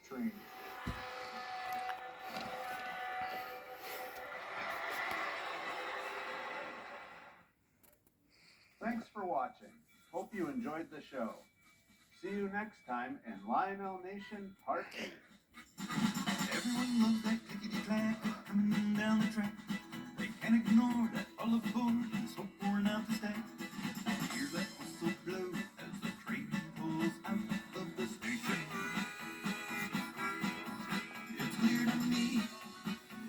trains. Thanks for watching. Hope you enjoyed the show. See you next time in Lionel Nation Part 8. Everyone loves that clickety-clack coming down the track. They can't ignore that all aboard and smoke pouring out the stack. Hear that whistle blow as the train pulls out of the station. It's clear to me,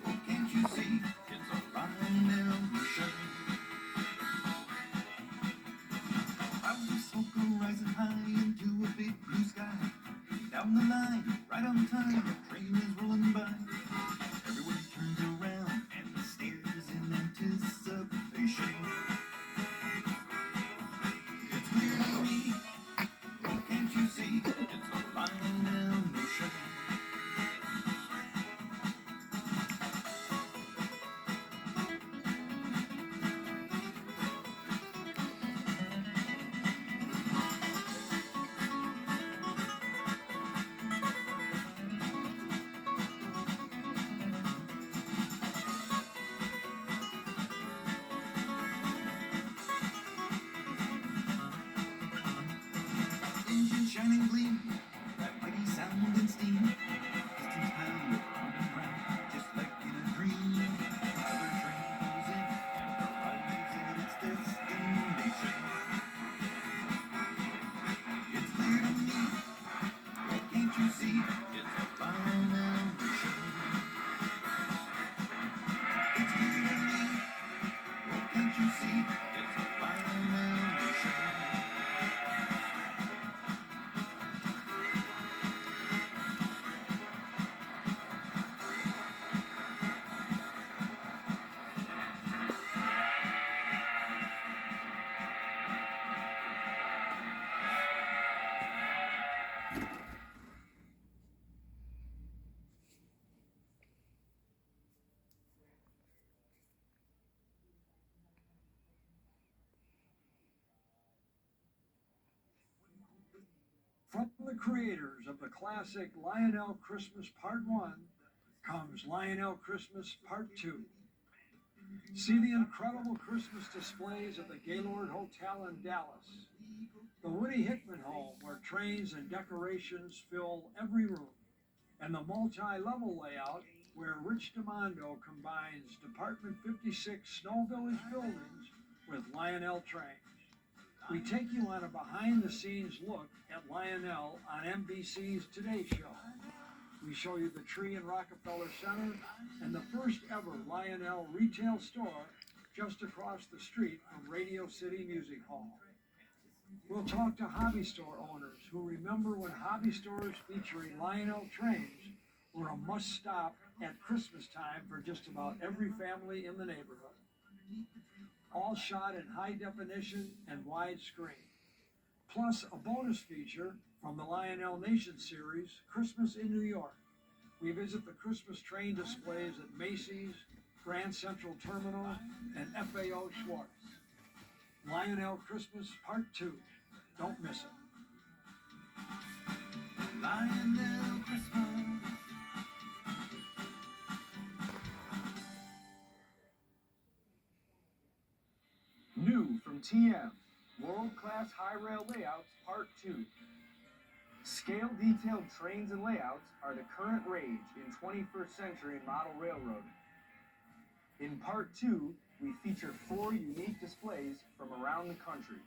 oh can't you see, it's a Lionel Nation. Clouds of smoke are rising high into a big blue sky. Down the line, right on time, the train is rolling by. Everyone turns around and stares in anticipation. It's clear to me, oh can't you see, it's a Lionel Nation. Engine shining gleam, that mighty sound and steam. Pistons pound round and round, just like in a dream. Another train pulls in and arrives at its destination. It's clear to me, oh can't you see, it's a Lionel Nation. It's clear to me, oh can't you see, it's a Lionel Nation. From the creators of the classic Lionel Christmas Part 1 comes Lionel Christmas Part 2. See the incredible Christmas displays at the Gaylord Hotel in Dallas, the Woody Hickman home where trains and decorations fill every room, and the multi-level layout where Rich DiMondo combines Department 56 Snow Village buildings with Lionel trains. We take you on a behind-the-scenes look at Lionel on NBC's Today Show. We show you the tree in Rockefeller Center and the first ever Lionel retail store just across the street from Radio City Music Hall. We'll talk to hobby store owners who remember when hobby stores featuring Lionel trains were a must-stop at Christmas time for just about every family in the neighborhood. All shot in high definition and widescreen. Plus a bonus feature from the Lionel Nation series, Christmas in New York. We visit the Christmas train displays at Macy's, Grand Central Terminal, and FAO Schwartz. Lionel Christmas Part 2. Don't miss it. Lionel Christmas. New from TM, World-Class High Rail Layouts Part 2. Scale-detailed trains and layouts are the current rage in 21st century model railroading. In Part 2, we feature 4 unique displays from around the country.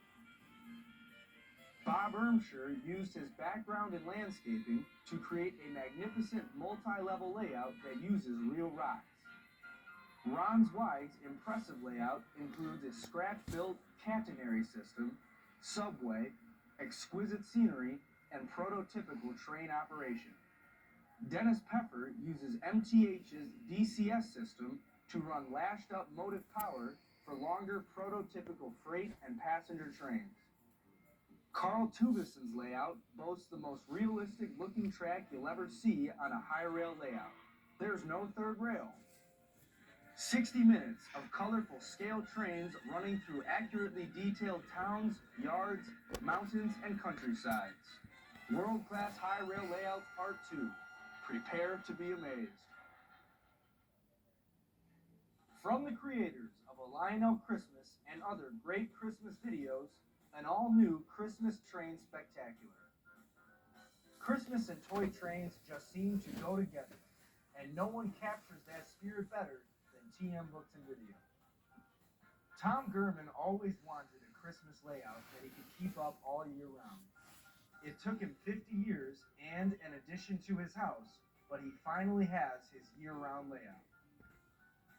Bob Ermshire used his background in landscaping to create a magnificent multi-level layout that uses real rocks. Ron Zweig's impressive layout includes a scratch-built catenary system, subway, exquisite scenery, and prototypical train operation. Dennis Peffer uses MTH's DCS system to run lashed-up motive power for longer prototypical freight and passenger trains. Carl Tuveson's layout boasts the most realistic-looking track you'll ever see on a high rail layout. There's no third rail. 60 minutes of colorful scale trains running through accurately detailed towns, yards, mountains, and countrysides. World-Class High Rail Layouts Part 2. Prepare to be amazed. From the creators of A Lionel Christmas and other great Christmas videos, an all-new Christmas Train Spectacular. Christmas and toy trains just seem to go together, and no one captures that spirit better than TM Books and Video. Tom Gurman always wanted a Christmas layout that he could keep up all year round. It took him 50 years and an addition to his house, but he finally has his year-round layout.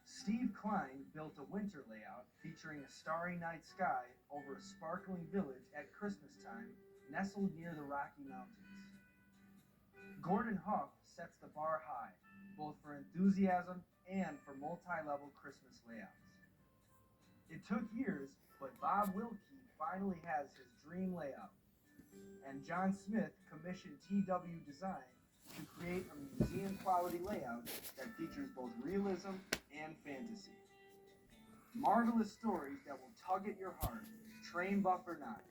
Steve Klein built a winter layout featuring a starry night sky over a sparkling village at Christmas time, nestled near the Rocky Mountains. Gordon Huff sets the bar high, both for enthusiasm and for multi-level Christmas layouts. It took years, but Bob Wilkie finally has his dream layout, and John Smith commissioned TW Design to create a museum-quality layout that features both realism and fantasy. Marvelous stories that will tug at your heart, train buff or not.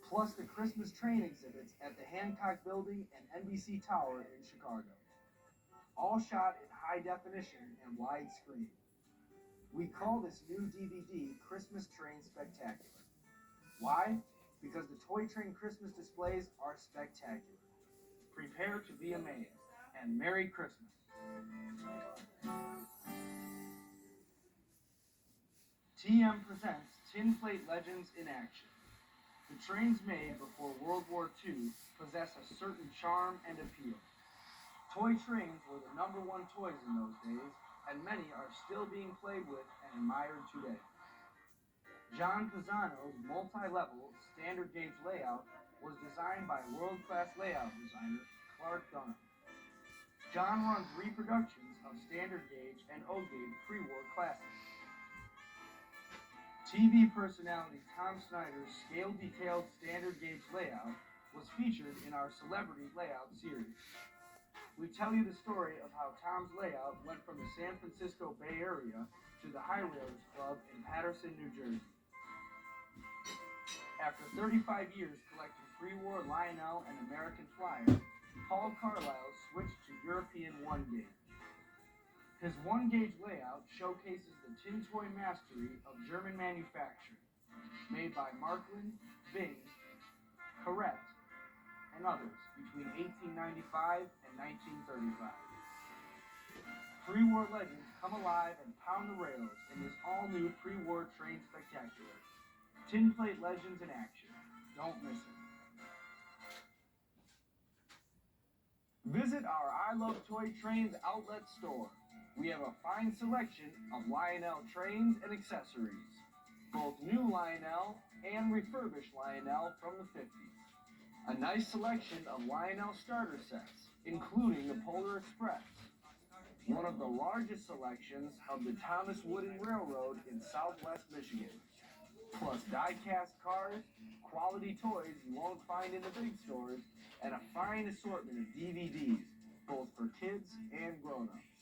Plus the Christmas train exhibits at the Hancock Building and NBC Tower in Chicago. All shot in high definition and widescreen. We call this new DVD Christmas Train Spectacular. Why? Because the Toy Train Christmas displays are spectacular. Prepare to be amazed, and Merry Christmas. TM presents Tin Plate Legends in action. The trains made before World War II possess a certain charm and appeal. Toy trains were the #1 toys in those days, and many are still being played with and admired today. John Pisano's multi-level standard gauge layout was designed by world-class layout designer Clark Dunham. John runs reproductions of standard gauge and O-gauge pre-war classics. TV personality Tom Snyder's scale-detailed standard gauge layout was featured in our Celebrity Layout series. We tell you the story of how Tom's layout went from the San Francisco Bay Area to the High Railers Club in Paterson, New Jersey. After 35 years collecting pre-war Lionel and American flyers, Paul Carlisle switched to European 1-gauge. His 1-gauge layout showcases the tin toy mastery of German manufacturing, made by Marklin, Bing, Correct, and others between 1895 and 1935. Pre-war legends come alive and pound the rails in this all-new pre-war train spectacular. Tin Plate Legends in action. Don't miss it. Visit our I Love Toy Trains outlet store. We have a fine selection of Lionel trains and accessories, both new Lionel and refurbished Lionel from the 50s. A nice selection of Lionel starter sets, including the Polar Express. One of the largest selections of the Thomas Wooden Railroad in Southwest Michigan. Plus die-cast cars, quality toys you won't find in the big stores, and a fine assortment of DVDs, both for kids and grown-ups.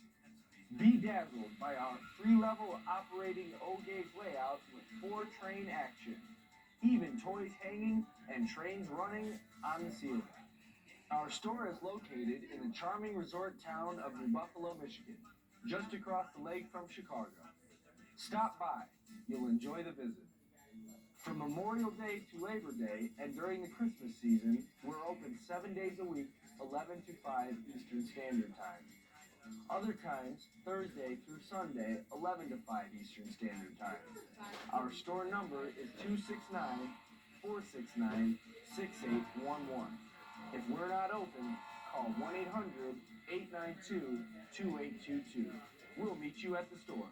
Be dazzled by our 3-level operating O-gauge layout with 4-train action, even toys hanging and trains running on the ceiling. Our store is located in the charming resort town of New Buffalo, Michigan, just across the lake from Chicago. Stop by. You'll enjoy the visit. From Memorial Day to Labor Day and during the Christmas season, we're open 7 days a week, 11 to 5 Eastern Standard Time. Other times, Thursday through Sunday, 11 to 5 Eastern Standard Time. Our store number is 269-469-6811. If we're not open, call 1-800-892-2822. We'll meet you at the store.